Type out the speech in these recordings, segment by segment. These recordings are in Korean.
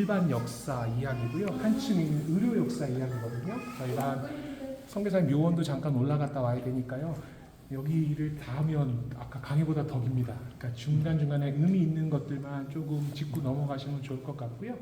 일반 역사 이야기고요. 한층은 의료 역사 이야기거든요. 저희가 선교사님 묘원도 잠깐 올라갔다 와야 되니까요. 여기를 다 하면 아까 강의보다 더 깁니다. 그러니까 중간중간에 의미 있는 것들만 조금 짚고 넘어가시면 좋을 것 같고요.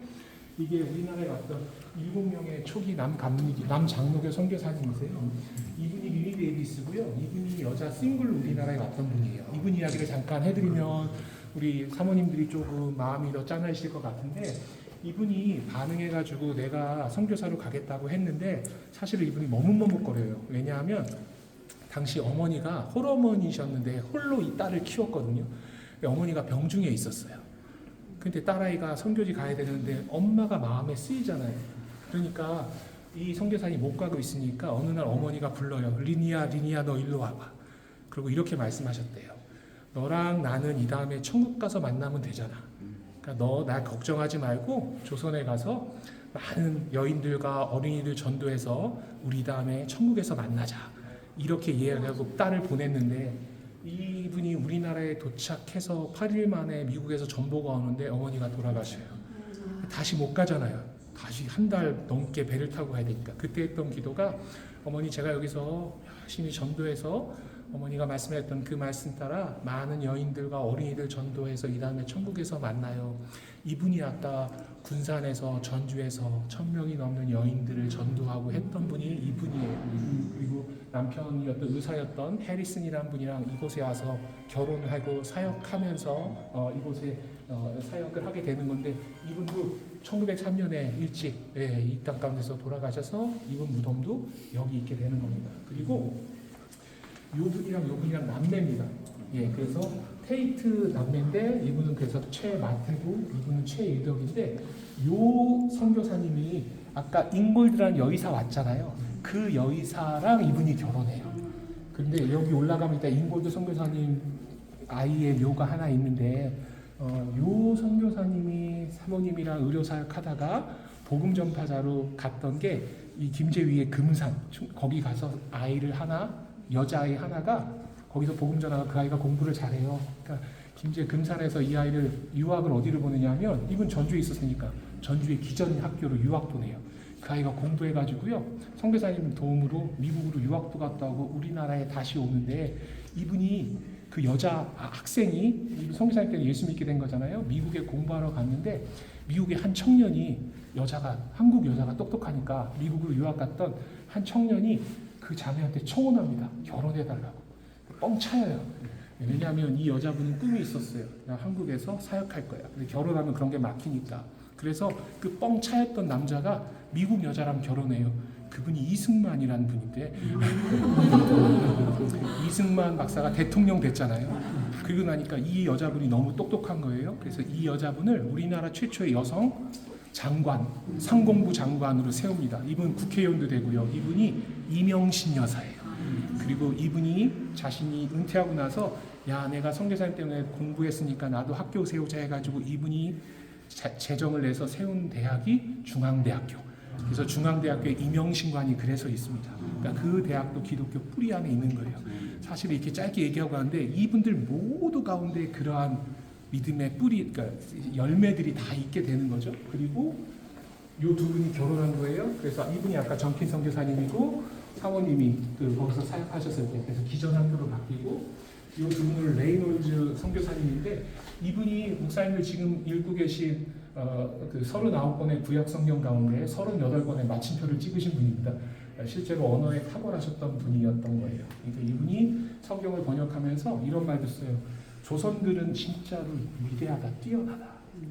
이게 우리나라에 왔던 7명의 초기 남장로교 선교사님이세요. 이분이 리리 데이비스고요. 이분이 여자 싱글로 우리나라에 왔던 분이에요. 이분 이야기를 잠깐 해드리면 우리 사모님들이 조금 마음이 더 짠하실 것 같은데, 이분이 반응해가지고 내가 선교사로 가겠다고 했는데 사실은 이분이 머뭇머뭇거려요. 왜냐하면 당시 어머니가 홀어머니셨는데 홀로 이 딸을 키웠거든요. 어머니가 병중에 있었어요. 근데 딸아이가 선교지 가야 되는데 엄마가 마음에 쓰이잖아요. 그러니까 이 선교사님 못 가고 있으니까 어느 날 어머니가 불러요. 리니야 너 일로 와봐. 그리고 이렇게 말씀하셨대요. 너랑 나는 이 다음에 천국 가서 만나면 되잖아. 그러니까 너 나 걱정하지 말고 조선에 가서 많은 여인들과 어린이들 전도해서 우리 다음에 천국에서 만나자. 이렇게 이야기하고 딸을 보냈는데, 이분이 우리나라에 도착해서 8일 만에 미국에서 전보가 오는데 어머니가 돌아가셔요. 다시 못 가잖아요. 다시 한 달 넘게 배를 타고 가야 되니까. 그때 했던 기도가, 어머니 제가 여기서 열심히 전도해서 어머니가 말씀했던 그 말씀 따라 많은 여인들과 어린이들 전도해서 이 다음에 천국에서 만나요. 이분이 아까 군산에서 전주에서 1000명이 넘는 여인들을 전도하고 했던 분이 이분이에요. 그리고 남편이었던 의사였던 해리슨이라는 분이랑 이곳에 와서 결혼하고 사역하면서 이곳에 사역을 하게 되는 건데, 이분도 1903년에 일찍 이 땅 가운데서 돌아가셔서 이분 무덤도 여기 있게 되는 겁니다. 그리고 요 분이랑 남매입니다. 그래서 테이트 남매인데 이분은 그래서 최마태고 이분은 최일덕인데, 요 선교사님이 아까 잉골드라는 여의사 왔잖아요. 그 여의사랑 이분이 결혼해요. 근데 여기 올라가면 일단 잉골드 선교사님 아이의 묘가 하나 있는데, 요 선교사님이 사모님이랑 의료사역하다가 복음 전파자로 갔던 게 이 김제위의 금산, 거기 가서 아이를 하나, 여자아이 하나가 거기서 복음 전하가 그 아이가 공부를 잘해요. 그러니까 김제 금산에서 이 아이를 유학을 어디를 보내냐 하면, 이분 전주에 있었으니까 전주의 기전 학교로 유학 보내요. 그 아이가 공부해가지고요, 선교사님 도움으로 미국으로 유학도 갔다 오고 우리나라에 다시 오는데, 이분이 그 여자 학생이 선교사님 때문에 예수 믿게 된 거잖아요. 미국에 공부하러 갔는데 미국의 한 청년이 한국 여자가 똑똑하니까 미국으로 유학 갔던 한 청년이 그 자매한테 청혼합니다. 결혼해달라고. 뻥 차여요. 왜냐하면 이 여자분은 꿈이 있었어요. 나 한국에서 사역할 거야. 근데 결혼하면 그런 게 막히니까. 그래서 그 뻥 차였던 남자가 미국 여자랑 결혼해요. 그분이 이승만이라는 분인데 이승만 박사가 대통령 됐잖아요. 그리고 나니까 이 여자분이 너무 똑똑한 거예요. 그래서 이 여자분을 우리나라 최초의 여성 장관, 상공부 장관으로 세웁니다. 이분 국회의원도 되고요. 이분이 이명신 여사예요. 그리고 이분이 자신이 은퇴하고 나서, 야 내가 선교사님 때문에 공부했으니까 나도 학교 세우자 해가지고 이분이 재정을 내서 세운 대학이 중앙대학교. 그래서 중앙대학교에 이명신관이 그래서 있습니다. 그러니까 그 대학도 기독교 뿌리 안에 있는 거예요. 사실 이렇게 짧게 얘기하고 하는데 이분들 모두 가운데 그러한 믿음의 뿌리, 그러니까 열매들이 다 있게 되는 거죠. 그리고 요 두 분이 결혼한 거예요. 그래서 이분이 아까 정킨 선교사님이고 사모님이 거기서 사역하셨을 때 그래서 기전학교로 바뀌고, 요 두 분을 레이놀즈 선교사님인데, 이분이 목사님들 지금 읽고 계신 그 39권의 구약 성경 가운데 38권의 마침표를 찍으신 분입니다. 실제로 언어에 탁월하셨던 분이었던 거예요. 그러니까 이분이 성경을 번역하면서 이런 말도 써요. 조선들은 진짜로 위대하다, 뛰어나다.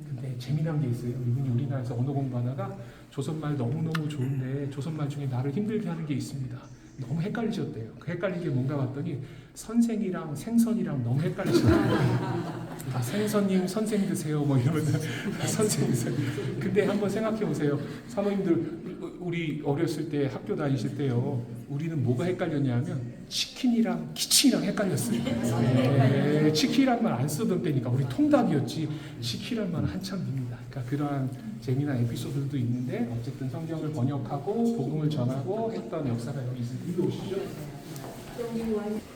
근데 재미난 게 있어요. 이분이 우리나라에서 언어 공부하다가 조선말 너무너무 좋은데 조선말 중에 나를 힘들게 하는 게 있습니다. 너무 헷갈리셨대요. 그 헷갈린 게 뭔가 봤더니 선생이랑 생선이랑 너무 헷갈리셨대요. 생선님 선생 드세요 뭐 이러면서 선생 드세요. 근데 한번 생각해 보세요. 사모님들 우리 어렸을 때 학교 다니실 때요, 우리는 뭐가 헷갈렸냐면 치킨이랑 키친이랑 헷갈렸어요. 네, 치킨이란 말 안 쓰던 때니까 우리 통닭이었지 치킨이란 말은 한참 뒤입니다. 그러니까 그러한 재미난 에피소드도 있는데, 어쨌든 성경을 번역하고 복음을 전하고 했던 역사가 여기 있습니다. 이리 오시죠.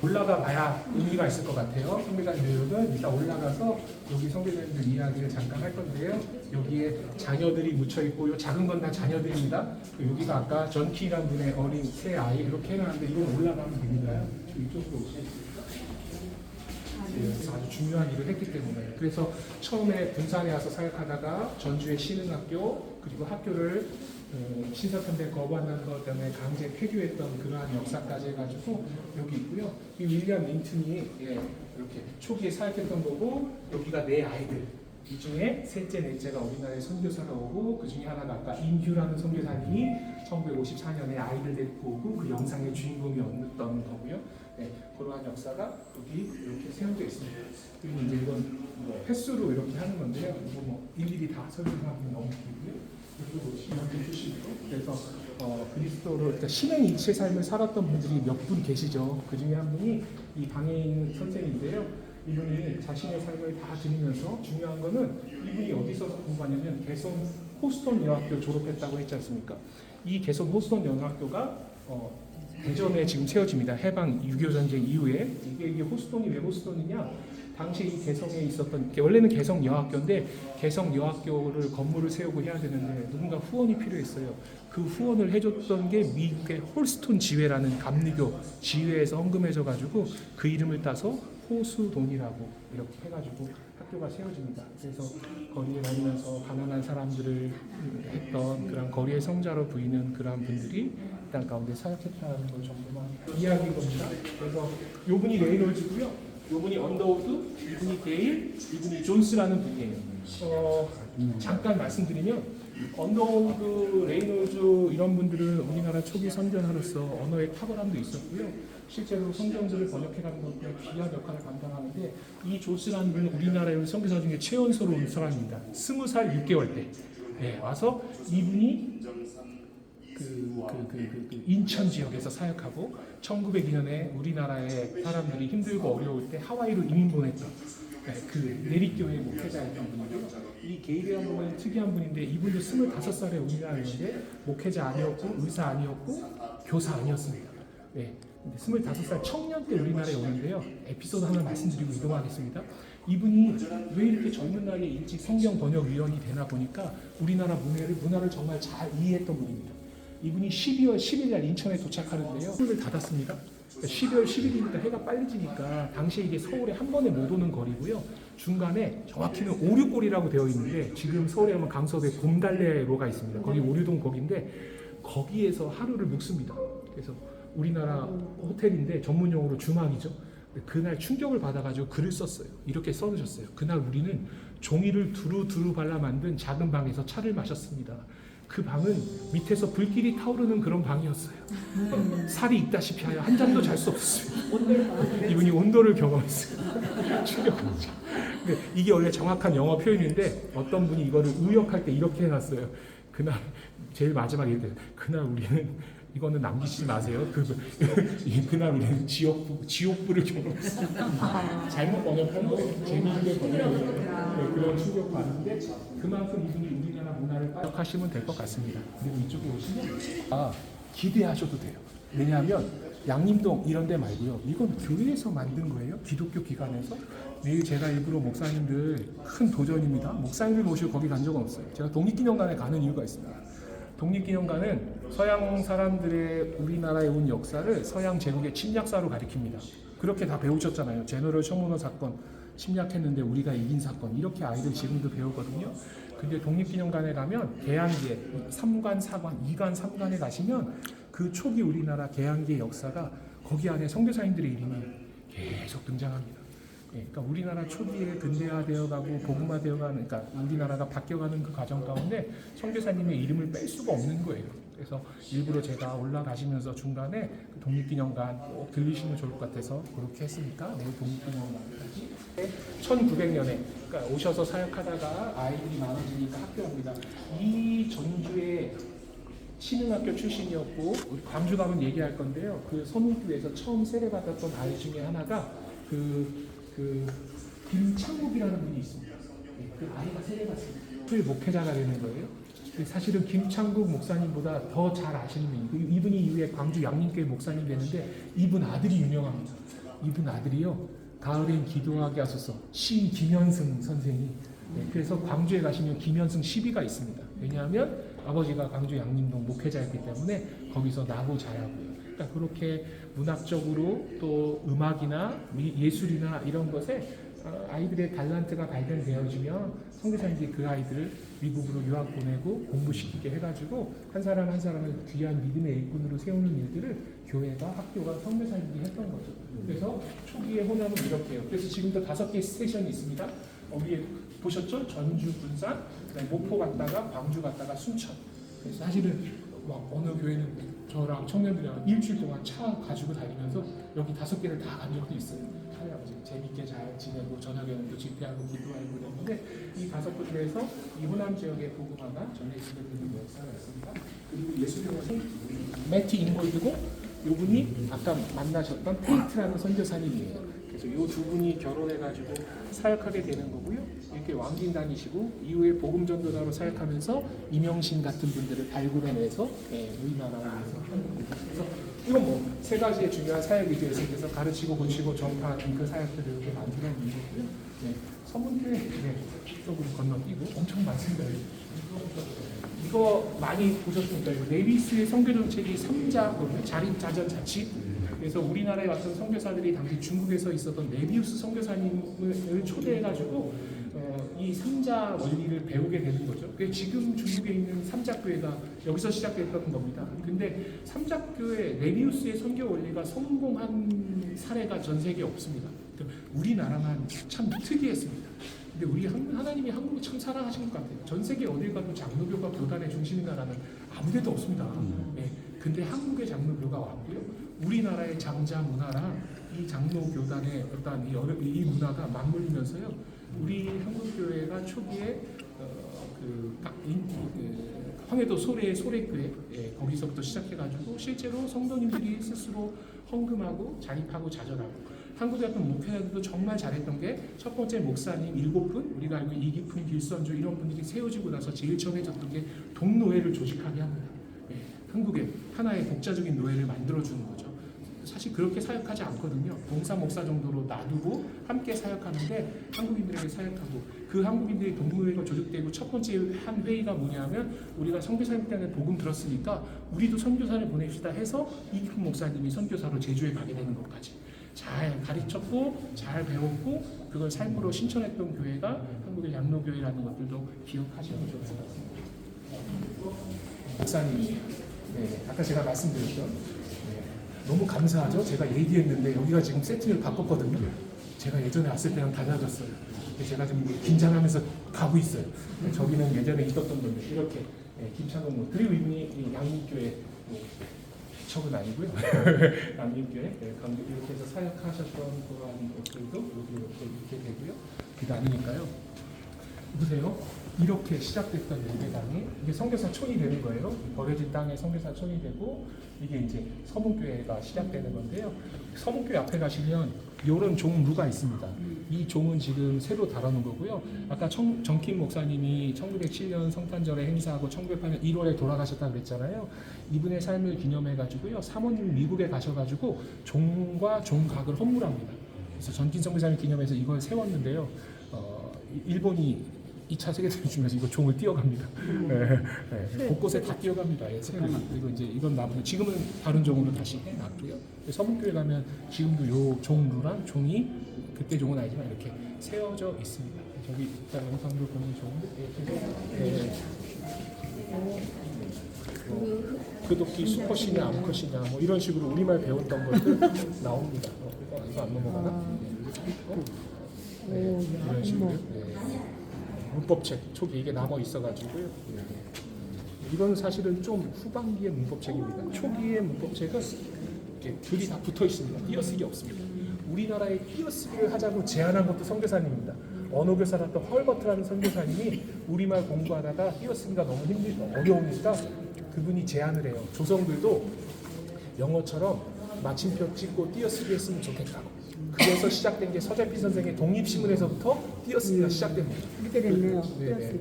올라가 봐야 의미가 있을 것 같아요. 성교사님 교육은 일단 올라가서 여기 성교사님들 이야기를 잠깐 할 건데요. 여기에 자녀들이 묻혀 있고 요 작은 건 다 자녀들입니다. 여기가 아까 전키라는 분의 어린 새 아이 이렇게 해놨는데 이건 올라가면 됩니다요. 이쪽으로 오시죠. 그래서 아주 중요한 일을 했기 때문에 그래서 처음에 분산에 와서 사역하다가 전주의 신흥학교 그리고 학교를 신사편대 거부한다는 것 때문에 강제 폐교했던 그러한 역사까지 해가지고 여기 있고요. 이 윌리엄 링튼이 이렇게 초기에 사역했던 거고 여기가 네 아이들 이 중에 셋째 넷째가 우리나라에 선교사가 오고 그 중에 하나가 아까 인휴라는 선교사님이 1954년에 아이들 데리고 오고 그 영상의 주인공이었던 거고요. 네, 그러한 역사가 여기 이렇게 세워져 있습니다. 그리고 이제 이건 뭐 횟수로 이렇게 하는 건데요. 이거 뭐 일일이 다 설명하기는 너무 길고요. 그리고 신앙교 출신으로 그래서 그리스도로 그러니까 신행일체 삶을 살았던 분들이 몇 분 계시죠. 그 중에 한 분이 이 방에 있는 선생인데요. 이분이 자신의 삶을 다 드리면서 중요한 거는 이분이 어디서 공부하냐면 개성 호스턴 여학교 졸업했다고 했지 않습니까? 이 개성 호스턴 여학교가 대전에 지금 세워집니다. 해방 6.25 전쟁 이후에 이게 호스턴이 왜 호스턴이냐? 당시 이 개성에 있었던 원래는 개성 여학교인데 개성 여학교를 건물을 세우고 해야 되는데 누군가 후원이 필요했어요. 그 후원을 해줬던 게 미국의 홀스톤 지회라는 감리교 지회에서 헌금해져 가지고 그 이름을 따서 호수돈이라고 이렇게 해가지고 학교가 세워집니다. 그래서 거리에 다니면서 가난한 사람들을 했던 그런 거리의 성자로 보이는 그런 분들이 땅 가운데 사역했다는 걸 정도만 이야기인 겁니다. 그래서 요분이 레이놀즈고요. 요분이 언더우드, 이분이 게일, 이분이 존스라는 분이에요. 잠깐 말씀드리면 언더우드, 레이놀즈 이런 분들은 우리나라 초기 선전하로서 언어의 탁월함도 있었고요. 실제로 성경들을 번역해가는 것에 귀한 역할을 감당하는데 이 존스라는 분은 우리나라의 선교사 중에 최연소로 온 사람입니다. 20살 6개월 때 와서 이분이 인천 지역에서 사역하고 1902년에 우리나라의 사람들이 힘들고 어려울 때 하와이로 이민 보냈던 그 내리교회 목회자였던 분이고요. 이 게일이라는 분은 특이한 분인데 이분도 25살에 우리나라에 오는데 목회자 아니었고 의사 아니었고 교사 아니었습니다. 네. 25살 청년 때 우리나라에 오는데요. 에피소드 하나 말씀드리고 이동하겠습니다. 이분이 왜 이렇게 젊은 나이에 일찍 성경 번역위원이 되나 보니까 우리나라 문화를 정말 잘 이해했던 분입니다. 이분이 12월 10일 날 인천에 도착하는데요. 문을 닫았습니다. 12월 10일이니까 해가 빨리 지니까 당시에 이게 서울에 한 번에 못 오는 거리고요. 중간에 정확히는 오류골이라고 되어 있는데 지금 서울에 가면 강서구에 곰달래로가 있습니다. 거기 오류동 거기인데 거기에서 하루를 묵습니다. 그래서 우리나라 호텔인데 전문용어로 주막이죠. 그날 충격을 받아가지고 글을 썼어요. 이렇게 써주셨어요. 그날 우리는 종이를 두루 발라 만든 작은 방에서 차를 마셨습니다. 그 방은 밑에서 불길이 타오르는 그런 방이었어요. 살이 있다시피 하여 한 잠도 잘 수 없었어요. 이분이 온도를 경험했어요. 충격이죠. 근데 이게 원래 정확한 영어 표현인데 어떤 분이 이거를 의역할 때 이렇게 해놨어요. 그날 제일 마지막에 이렇게 그날 우리는 이거는 남기시지 마세요. 그날 우리는 지옥부를 경험했습니다. 잘못 번역한 거예요. 재미있게 번역한 그런 충격 받는데 그만큼 이분이 우리나라 문화를 빠져하시면 될 것 같습니다. 그리고 이쪽에 오시면 기대하셔도 돼요. 왜냐하면 양림동 이런 데 말고요. 이건 교회에서 만든 거예요. 기독교 기관에서. 내일 제가 일부러 목사님들 큰 도전입니다. 목사님들 모시고 거기 간 적은 없어요. 제가 독립기념관에 가는 이유가 있습니다. 독립기념관은 서양 사람들의 우리나라에 온 역사를 서양 제국의 침략사로 가리킵니다. 그렇게 다 배우셨잖아요. 제너럴 쇼머너 사건 침략했는데 우리가 이긴 사건 이렇게 아이들 지금도 배우거든요. 근데 독립기념관에 가면 개항기에 3관, 4관, 2관, 3관에 가시면 그 초기 우리나라 개항기의 역사가 거기 안에 선교사님들의 이름이 계속 등장합니다. 그러니까 우리나라 초기에 근대화되어가고 복음화되어가는, 그러니까 우리나라가 바뀌어가는 그 과정 가운데 선교사님의 이름을 뺄 수가 없는 거예요. 그래서 일부러 제가 올라가시면서 중간에 그 독립기념관 꼭 들리시면 좋을 것 같아서 그렇게 했으니까 내일 독립기념관까지 1900년에 그러니까 오셔서 사역하다가 아이들이 많아지니까 학교합니다. 이 전주의 신흥학교 출신이었고 우리 광주 가면 얘기할 건데요. 그 선우교에서 처음 세례받았던 아이 중에 하나가 김창욱이라는 분이 있습니다. 그 아이가 세례받습니다. 목회자가 되는 거예요. 사실은 김창국 목사님보다 더 잘 아시는 분이, 이분이 이후에 광주 양림교회 목사님 되는데 이분 아들이 유명합니다. 이분 아들이요, 가을엔 기도하게 하소서 시 김현승 선생이. 그래서 광주에 가시면 김현승 시비가 있습니다. 왜냐하면 아버지가 광주 양림동 목회자였기 때문에 거기서 나고 자라고요. 그러니까 그렇게 문학적으로 또 음악이나 예술이나 이런 것에 아이들의 달란트가 발견되어지면 선교사님들이 그 아이들을 미국으로 유학 보내고 공부시키게 해가지고 한 사람 한 사람을 귀한 믿음의 일꾼으로 세우는 일들을 교회가, 학교가, 선교사님들이 했던 거죠. 그래서 초기의 호남은 이렇게 해요. 그래서 지금도 5개의 스테이션이 있습니다. 위에 보셨죠? 전주, 군산, 목포 갔다가 광주 갔다가 순천. 그래서 사실은 어느 교회는 저랑 청년들이랑 일주일 동안 차 가지고 다니면서 여기 5개를 다 간 적도 있어요. 재밌게 잘 지내고 저녁에는 또 집회하고 기도하고 그랬는데 이 5군데에서 이 호남 지역의 복음화가 전해지게 되는 역사가 있습니다. 그리고 예수교회 매티 잉골드고 요분이 아까 만나셨던 페이트라는 선교사님이에요. 그래서 이 두 분이 결혼해가지고 사역하게 되는 거고요. 이렇게 왕긴 다니시고 이후에 복음전도사로 사역하면서 이명신 같은 분들을 발굴해내서 우리나라에 그래서 이건 뭐 3가지의 중요한 사역이죠. 그래서 가르치고 고치고 전파하는 그 사역들을 이렇게 만들어낸 거고요. 서문교회 조금 건너뛰고 엄청 많습니다. 이거 많이 보셨습니까? 네비스의 선교 정책이 3자 자립자전 자치. 그래서 우리나라에 왔던 선교사들이 당시 중국에서 있었던 네비우스 선교사님을 초대해가지고 이 3자 원리를 배우게 되는 거죠. 지금 중국에 있는 3자교회가 여기서 시작됐던 겁니다. 근데 3자교회 네비우스의 선교 원리가 성공한 사례가 전 세계에 없습니다. 우리나라만 참 특이했습니다. 근데 우리 하나님이 한국을 참 사랑하신 것 같아요. 전 세계 어딜 가도 장로교가 교단의 중심인 나라는 아무데도 없습니다. 근데 한국의 장로교가 왔고요. 우리나라의 장자 문화랑 이 장로 교단의 어떤 이 문화가 맞물리면서요. 우리 한국교회가 초기에 황해도 소래교회 거기서부터 시작해가지고 실제로 성도님들이 스스로 헌금하고 자립하고 자절하고 한국에 왔던 목회자들도 정말 잘했던 게 첫 번째 목사님 7분, 우리가 알고 이기품, 길선조 이런 분들이 세워지고 나서 제일 처음 해줬던 게 동노회를 조직하게 합니다. 한국에 하나의 독자적인 노예를 만들어주는 거죠. 사실 그렇게 사역하지 않거든요. 봉사 목사 정도로 놔두고 함께 사역하는데 한국인들에게 사역하고 그 한국인들이 동노회가 조직되고 첫 번째 한 회의가 뭐냐면 우리가 선교사님 때문에 복음 들었으니까 우리도 선교사를 보냅시다 해서 이기품 목사님이 선교사로 제주에 가게 되는 것까지 잘 가르쳤고 잘 배웠고 그걸 삶으로 실천했던 교회가 한국의 양로교회라는 것들도 기억하시면 좋을 것 같습니다. 목사님이 아까 제가 말씀드렸던 너무 감사하죠. 제가 얘기했는데 여기가 지금 세팅을 바꿨거든요. 제가 예전에 왔을 때랑 달라졌어요. 제가 지금 긴장하면서 가고 있어요. 저기는 예전에 있었던 분들 이렇게 김창국 그리고 이분이 양림교회 척은 아니고요. 양림교회 이렇게 해서 사역하셨던 그러한 것들도 이렇게 되고요. 그게 아니니까요. 보세요. 이렇게 시작됐던 예배당이 이게 선교사촌이 되는 거예요. 버려진 땅에 선교사촌이 되고 이게 이제 서문교회가 시작되는 건데요. 서문교회 앞에 가시면 이런 종루가 있습니다. 이 종은 지금 새로 달아놓은 거고요. 아까 정킴 목사님이 1907년 성탄절에 행사하고 1908년 1월에 돌아가셨다고 그랬잖아요. 이분의 삶을 기념해가지고요. 사모님 미국에 가셔가지고 종과 종각을 헌물합니다. 그래서 전kin 선교사님 기념해서 이걸 세웠는데요. 일본이 2차 세계대전 중에서 이거 종을 띄어갑니다. 곳곳에 다 띄어갑니다. 그리고 이제 이건 나머지 지금은 다른 종으로 다시 해놨고요. 서문교회 가면 지금도 요 종루랑 종이 그때 종은 아니지만 이렇게 세워져 있습니다. 저기 일단 영상으로 보면 좋은데 그도끼 수컷이냐 암컷이냐 뭐 이런 식으로 우리말 배웠던 것들 나옵니다. 이거 안 넘어가나? 이런 식으로. 문법책 초기 이게 남아 있어가지고요. 이건 사실은 좀 후반기의 문법책입니다. 초기의 문법책은 이렇게 글이 다 붙어 있습니다. 띄어쓰기 없습니다. 우리나라에 띄어쓰기를 하자고 제안한 것도 선교사님입니다. 언어교사였던 헐버트라는 선교사님이 우리말 공부하다가 띄어쓰기가 너무 어려우니까 그분이 제안을 해요. 조성들도 영어처럼 마침표 찍고 띄어쓰기 했으면 좋겠다고. 그래서 시작된 게 서재필 선생의 독립신문에서부터 띄어쓰기가 시작된 거죠. 그렇게 됐네요. 띄어쓰기.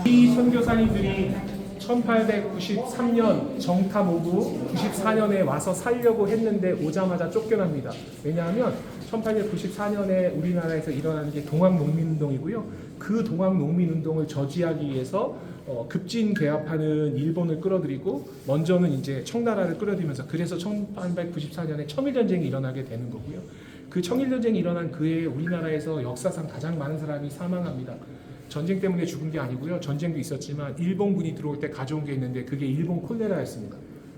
이 선교사님들이 1893년 정탐 오고 94년에 와서 살려고 했는데 오자마자 쫓겨납니다. 왜냐하면 1894년에 우리나라에서 일어나는 게 동학농민운동이고요. 그 동학농민운동을 저지하기 위해서 급진 개합하는 일본을 끌어들이고 먼저는 이제 청나라를 끌어들이면서 그래서 1894년에 청일전쟁이 일어나게 되는 거고요. 그 청일전쟁이 일어난 그해 우리나라에서 역사상 가장 많은 사람이 사망합니다. 전쟁 때문에 죽은 게 아니고요. 전쟁도 있었지만 일본군이 들어올 때 가져온 게 있는데 그게 일본 콜레라였습니다.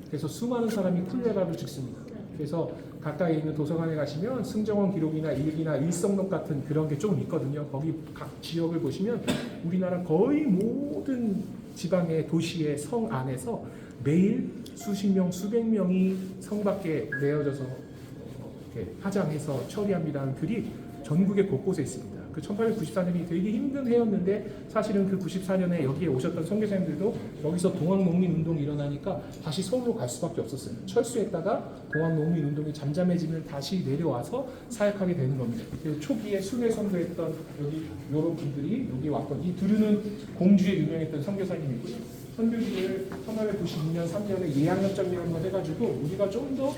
그래서 수많은 사람이 콜레라로 죽습니다. 그래서 가까이 있는 도서관에 가시면 승정원 기록이나 일기나 일성록 같은 그런 게 조금 있거든요. 거기 각 지역을 보시면 우리나라 거의 모든 지방의 도시의 성 안에서 매일 수십 명, 수백 명이 성 밖에 내어져서 이렇게 화장해서 처리합니다는 글이 전국에 곳곳에 있습니다. 그 1894년이 되게 힘든 해였는데 사실은 그 94년에 여기에 오셨던 선교사님들도 여기서 동학농민운동이 일어나니까 다시 서울로 갈 수밖에 없었어요. 철수했다가 동학농민운동이 잠잠해지면 다시 내려와서 사역하게 되는 겁니다. 그래서 초기에 순회 선교했던 여기 이런 분들이 여기 왔던 이 두루는 공주에 유명했던 선교사님이고요. 선교지를 1896년 3년에 예양협정이라는 걸 해가지고 우리가 좀 더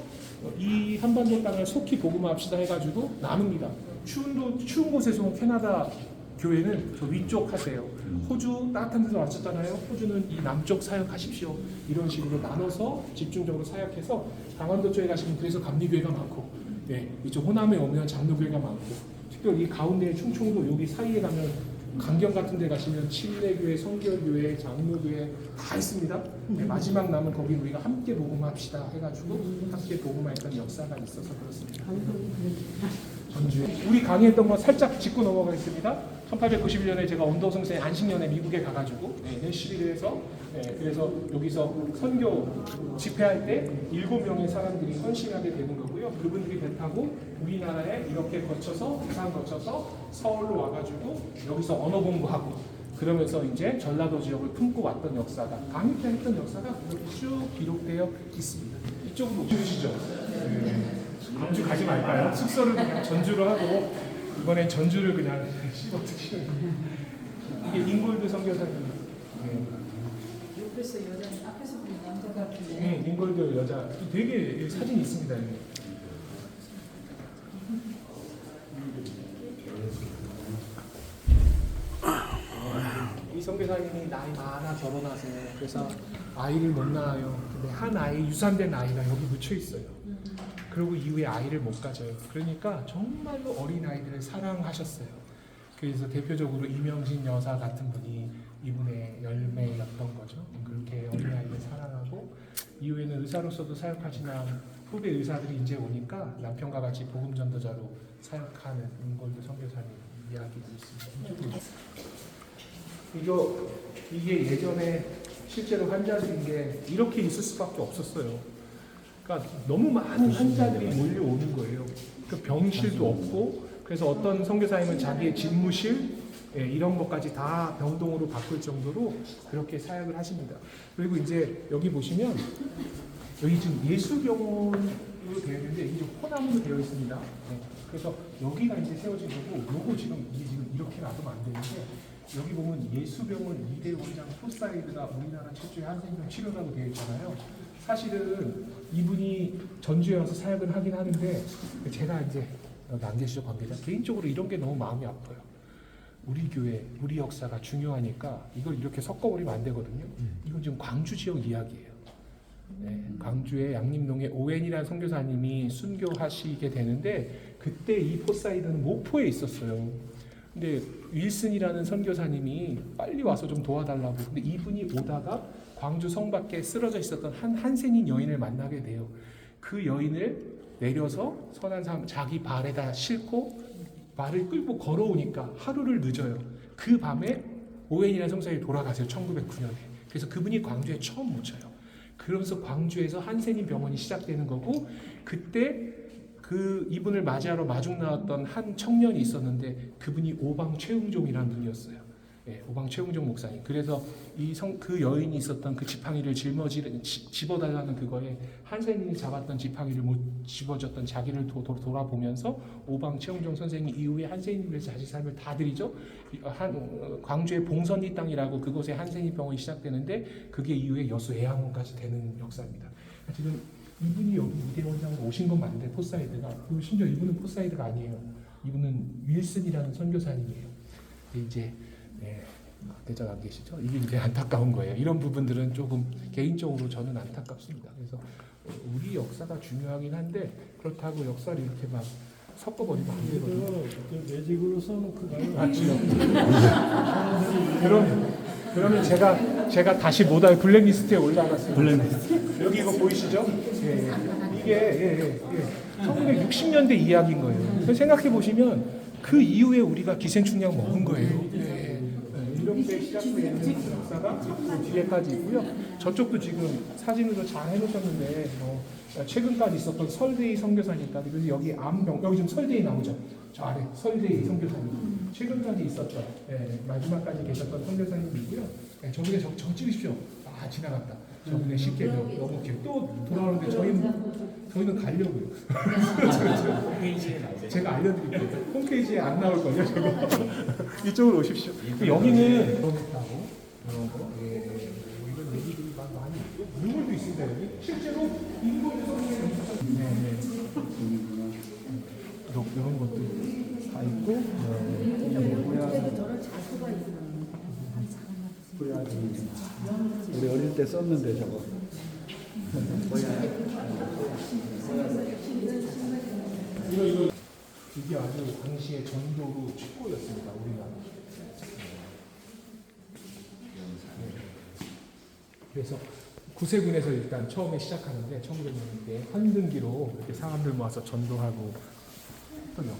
이 한반도 땅을 속히 복음합시다 해가지고 나눕니다. 추운 곳에서 캐나다 교회는 저 위쪽 하세요. 호주 따뜻한 데서 왔었잖아요. 호주는 이 남쪽 사역하십시오. 이런 식으로 나눠서 집중적으로 사역해서 강원도 쪽에 가시면 그래서 감리교회가 많고, 네, 이쪽 호남에 오면 장로교회가 많고, 특별히 이 가운데 충청도 여기 사이에 가면 강경 같은 데 가시면 침례교회, 성결교회, 장로교회 다 있습니다. 네, 마지막 남은 거기 우리가 함께 복음합시다 해가지고 함께 복음했던 역사가 있어서 그렇습니다. 전주. 우리 강의했던 거 살짝 짚고 넘어가겠습니다. 1891년에 제가 언더성세 안식년에 미국에 가가지고 내시빌에 해서 그래서 여기서 선교 집회할 때 7명의 사람들이 헌신하게 되는 거고요. 그분들이 배 타고 우리나라에 이렇게 거쳐서 부산 거쳐서 서울로 와가지고 여기서 언어 공부하고 그러면서 이제 전라도 지역을 품고 왔던 역사가 강의 때 했던 역사가 여기 쭉 기록되어 있습니다. 이쪽으로 오시죠. 전주 가지 말까요? 숙소를 그냥 전주로 하고 이번엔 전주를 그냥 씹어 드시는 이게 잉골드 선교사님. 옆에서 여자, 앞에서 보는 남자 같은데. 네, 잉골드 여자 되게 사진이 있습니다. 이 선교사님이 나이 많아 결혼하세요. 그래서 아이를 못 낳아요. 근데 한 아이 유산된 아이가 여기 묻혀 있어요. 그리고 이후에 아이를 못 가져요. 그러니까 정말로 어린 아이들을 사랑하셨어요. 그래서 대표적으로 이명신 여사 같은 분이 이분의 열매였던 거죠. 그렇게 어린 아이를 사랑하고 이후에는 의사로서도 사역하지만 후배 의사들이 이제 오니까 남편과 같이 복음 전도자로 사역하는 잉골드 선교사님 이야기도 있습니다. 이게 예전에 실제로 환자들인 게 이렇게 있을 수밖에 없었어요. 그러니까 너무 많은 환자들이 몰려오는 거예요. 그 병실도 없고 그래서 어떤 선교사님은 자기의 집무실 이런 것까지 다 병동으로 바꿀 정도로 그렇게 사역을 하십니다. 그리고 이제 여기 보시면 여기 지금 예수병원으로 되어 있는데 이게 좀 호남으로 되어 있습니다. 네. 그래서 여기가 이제 세워진 거고 요거 지금 이게 지금 이렇게 놔두면 안 되는데 여기 보면 예수병원 2대 원장 포사이드가 우리나라 최초의 한센병 치료라고 되어 있잖아요. 사실은 이분이 전주에 와서 사역을 하긴 하는데 제가 이제 여기 안 계시죠 관계자 개인적으로 이런 게 너무 마음이 아파요. 우리 교회, 우리 역사가 중요하니까 이걸 이렇게 섞어버리면 안 되거든요. 이건 지금 광주 지역 이야기예요. 네, 광주의 양림동에 오웬이라는 선교사님이 순교하시게 되는데 그때 이 포사이드는 모포에 있었어요. 근데 윌슨이라는 선교사님이 빨리 와서 좀 도와달라고. 근데 이분이 오다가 광주 성 밖에 쓰러져 있었던 한 한센인 여인을 만나게 돼요. 그 여인을 내려서 선한 사람 자기 발에다 싣고 말을 끌고 걸어오니까 하루를 늦어요. 그 밤에 오웬이라는 선교사님이 돌아가세요. 1909년에. 그래서 그분이 광주에 처음 묻혀요. 그러면서 광주에서 한센인 병원이 시작되는 거고 그때 그 이분을 맞이하러 마중 나왔던 한 청년이 있었는데 그분이 오방 최응종이라는 분이었어요. 예, 오방 최웅종 목사님. 그래서 그 여인이 있었던 그 지팡이를 집어달라는 그거에 한센인이 잡았던 지팡이를 못 집어줬던 자기를 돌아보면서 오방 최웅종 선생이 이후에 한센인을 위해서 자기 삶을 다 드리죠. 광주의 봉선리 땅이라고 그곳에 한센인 병원이 시작되는데 그게 이후에 여수 애양원까지 되는 역사입니다. 지금 이분이 여기 무대원장으로 오신 건 맞는데 포사이드가, 그리고 심지어 이분은 포사이드가 아니에요. 이분은 윌슨이라는 선교사님이에요. 근데 이제 대장 안 계시죠? 이게 이제 안타까운 거예요. 이런 부분들은 조금 개인적으로 저는 안타깝습니다. 그래서 우리 역사가 중요하긴 한데 그렇다고 역사를 이렇게 막 섞어버리면 안 되거든요. 매직으로 써놓고 가요. 맞지요. 그러면 제가 다시 모달 블랙리스트에 올라갔어요. 블랙리스트. 여기 이거 보이시죠? 예, 이게 1960년대 이야기인 거예요. 생각해 보시면 그 이후에 우리가 기생충약 먹은 거예요. 이렇게 시작되는 역사가 뒤에까지 있고요. 저쪽도 지금 사진으로 잘 해놓으셨는데 최근까지 있었던 설대희 선교사님까지, 그래서 여기 여기 지금 설대희 나오죠. 저 아래 설대희 선교사님, 최근까지 있었던 마지막까지 계셨던 선교사님이고요. 저분에 저 찍으십시오. 아, 지나갔다. 저분에 쉽게 너무 길어. 또 돌아오는데 저희는 가려고요. 홈페이지에 나오세요. 제가 알려드릴게요. 홈페이지에 안 나올 거예요, 저거. 이쪽으로 오십시오. 여기는 이런 거, 이런 얘기들이 많이 있고, 유물도 있습니다, 여기. 실제로 인도에서 이런 것도 다 있고, 우리 어릴 때 썼는데 저거. 이게 아주 당시의 전도로 축구였습니다, 우리나라. 그래서 구세군에서 일단 처음에 시작하는데 1900년대 환등기로 이렇게 사람들 모아서 전도하고 했던 역사.